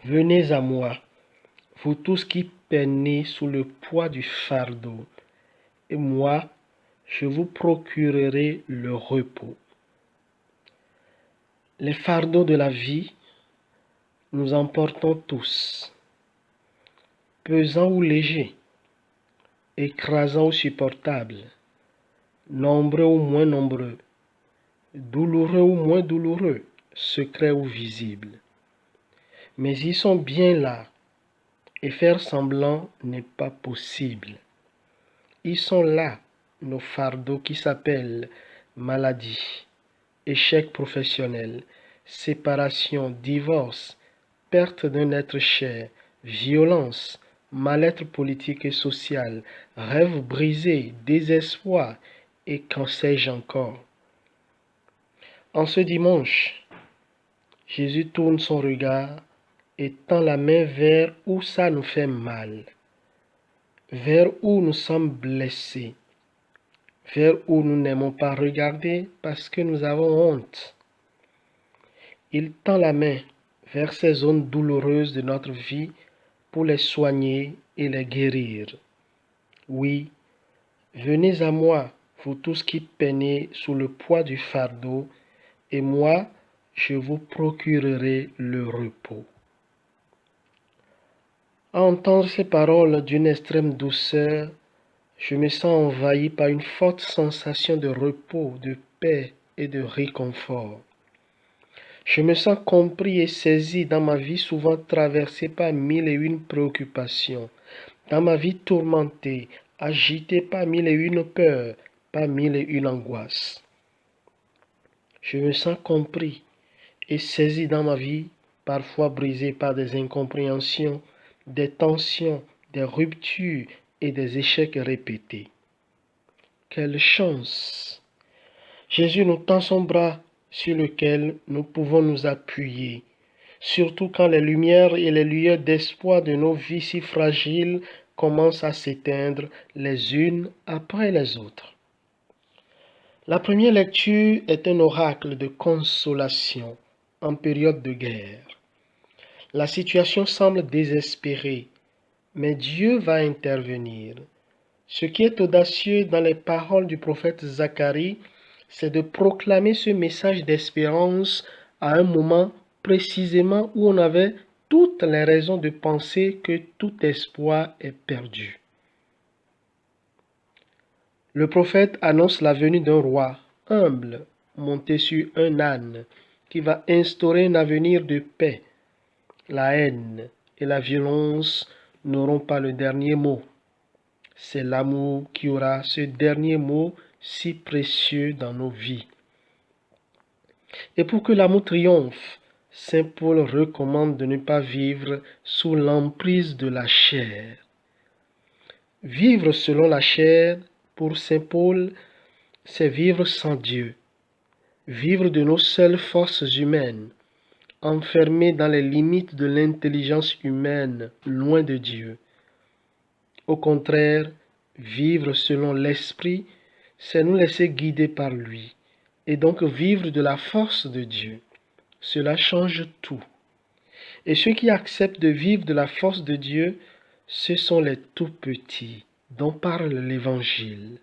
Venez à moi, vous tous qui peinez sous le poids du fardeau, et moi, je vous procurerai le repos. Les fardeaux de la vie, nous en portons tous, pesants ou légers, écrasants ou supportables, nombreux ou moins nombreux, douloureux ou moins douloureux, secrets ou visibles. Mais ils sont bien là, et faire semblant n'est pas possible. Ils sont là, nos fardeaux qui s'appellent maladie, échec professionnel, séparation, divorce, perte d'un être cher, violence, mal-être politique et social, rêves brisés, désespoir et qu'en sais-je encore. En ce dimanche, Jésus tourne son regard et tend la main vers où ça nous fait mal, vers où nous sommes blessés, vers où nous n'aimons pas regarder parce que nous avons honte. Il tend la main vers ces zones douloureuses de notre vie pour les soigner et les guérir. Oui, venez à moi, vous tous qui peinez sous le poids du fardeau, et moi, je vous procurerai le repos. À entendre ces paroles d'une extrême douceur, je me sens envahi par une forte sensation de repos, de paix et de réconfort. Je me sens compris et saisi dans ma vie souvent traversée par mille et une préoccupations, dans ma vie tourmentée, agitée par mille et une peurs, par mille et une angoisses. Je me sens compris et saisi dans ma vie, parfois brisée par des incompréhensions, des tensions, des ruptures et des échecs répétés. Quelle chance! Jésus nous tend son bras sur lequel nous pouvons nous appuyer, surtout quand les lumières et les lueurs d'espoir de nos vies si fragiles commencent à s'éteindre les unes après les autres. La première lecture est un oracle de consolation en période de guerre. La situation semble désespérée, mais Dieu va intervenir. Ce qui est audacieux dans les paroles du prophète Zacharie, c'est de proclamer ce message d'espérance à un moment précisément où on avait toutes les raisons de penser que tout espoir est perdu. Le prophète annonce la venue d'un roi humble, monté sur un âne, qui va instaurer un avenir de paix. La haine et la violence n'auront pas le dernier mot. C'est l'amour qui aura ce dernier mot si précieux dans nos vies. Et pour que l'amour triomphe, Saint Paul recommande de ne pas vivre sous l'emprise de la chair. Vivre selon la chair, pour Saint Paul, c'est vivre sans Dieu, vivre de nos seules forces humaines, enfermés dans les limites de l'intelligence humaine, loin de Dieu. Au contraire, vivre selon l'Esprit, c'est nous laisser guider par lui, et donc vivre de la force de Dieu. Cela change tout. Et ceux qui acceptent de vivre de la force de Dieu, ce sont les tout-petits dont parle l'Évangile.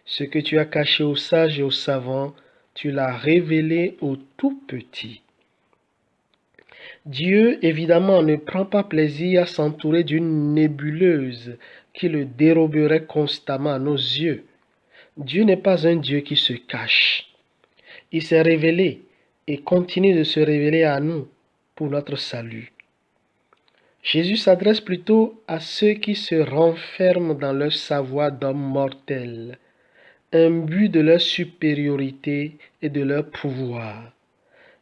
Ce que tu as caché aux sages et aux savants, tu l'as révélé aux tout-petits. Dieu, évidemment, ne prend pas plaisir à s'entourer d'une nébuleuse qui le déroberait constamment à nos yeux. Dieu n'est pas un Dieu qui se cache. Il s'est révélé et continue de se révéler à nous pour notre salut. Jésus s'adresse plutôt à ceux qui se renferment dans leur savoir d'homme mortel, imbus de leur supériorité et de leur pouvoir.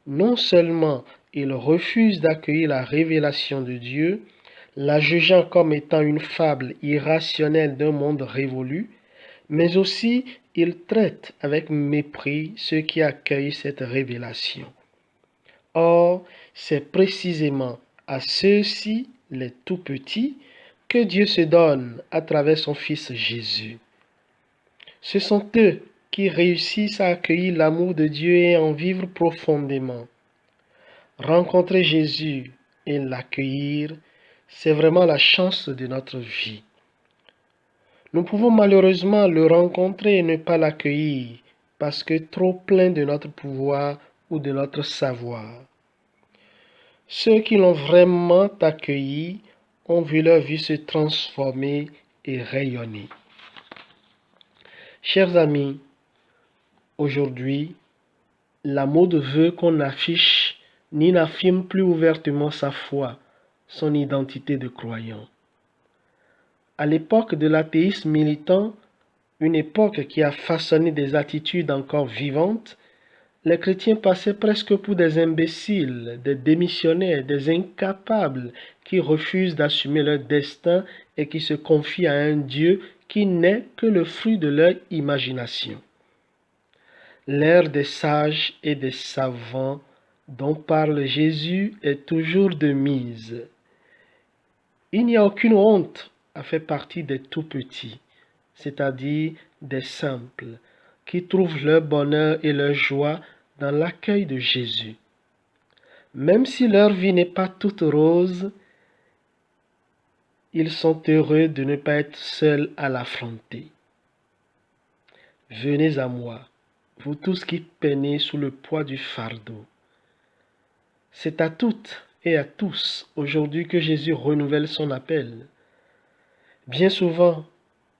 Non seulement ils refusent d'accueillir la révélation de Dieu, la jugeant comme étant une fable irrationnelle d'un monde révolu, mais aussi ils traitent avec mépris ceux qui accueillent cette révélation. Or, c'est précisément à ceux-ci, les tout-petits, que Dieu se donne à travers son Fils Jésus. Ce sont eux qui réussissent à accueillir l'amour de Dieu et en vivre profondément. Rencontrer Jésus et l'accueillir, c'est vraiment la chance de notre vie. Nous pouvons malheureusement le rencontrer et ne pas l'accueillir parce que trop plein de notre pouvoir ou de notre savoir. Ceux qui l'ont vraiment accueilli ont vu leur vie se transformer et rayonner. Chers amis, aujourd'hui, la mode veut qu'on affiche ni n'affirme plus ouvertement sa foi, son identité de croyant. À l'époque de l'athéisme militant, une époque qui a façonné des attitudes encore vivantes, les chrétiens passaient presque pour des imbéciles, des démissionnaires, des incapables qui refusent d'assumer leur destin et qui se confient à un Dieu qui n'est que le fruit de leur imagination. L'ère des sages et des savants dont parle Jésus est toujours de mise. Il n'y a aucune honte à faire partie des tout-petits, c'est-à-dire des simples, qui trouvent leur bonheur et leur joie dans l'accueil de Jésus. Même si leur vie n'est pas toute rose, ils sont heureux de ne pas être seuls à l'affronter. Venez à moi, vous tous qui peinez sous le poids du fardeau. C'est à toutes et à tous aujourd'hui que Jésus renouvelle son appel. Bien souvent,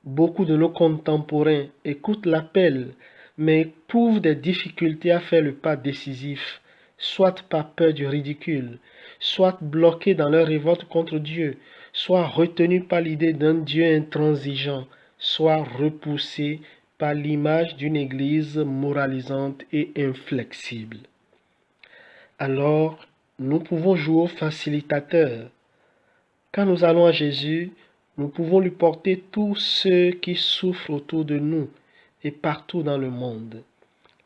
beaucoup de nos contemporains écoutent l'appel, mais éprouvent des difficultés à faire le pas décisif, soit par peur du ridicule, soit bloqués dans leur révolte contre Dieu, soit retenus par l'idée d'un Dieu intransigeant, soit repoussés par l'image d'une Église moralisante et inflexible. Alors, nous pouvons jouer au facilitateur. Quand nous allons à Jésus, nous pouvons lui porter tous ceux qui souffrent autour de nous et partout dans le monde.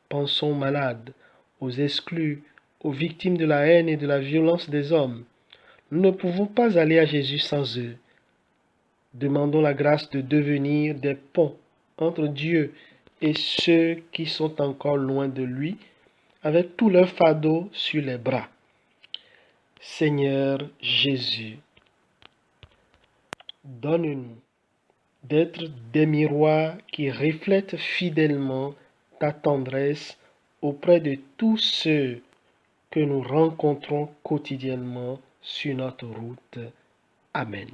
Pensons aux malades, aux exclus, aux victimes de la haine et de la violence des hommes. Nous ne pouvons pas aller à Jésus sans eux. Demandons la grâce de devenir des ponts entre Dieu et ceux qui sont encore loin de lui, avec tout leur fardeau sur les bras. Seigneur Jésus, donne-nous d'être des miroirs qui reflètent fidèlement ta tendresse auprès de tous ceux que nous rencontrons quotidiennement sur notre route. Amen.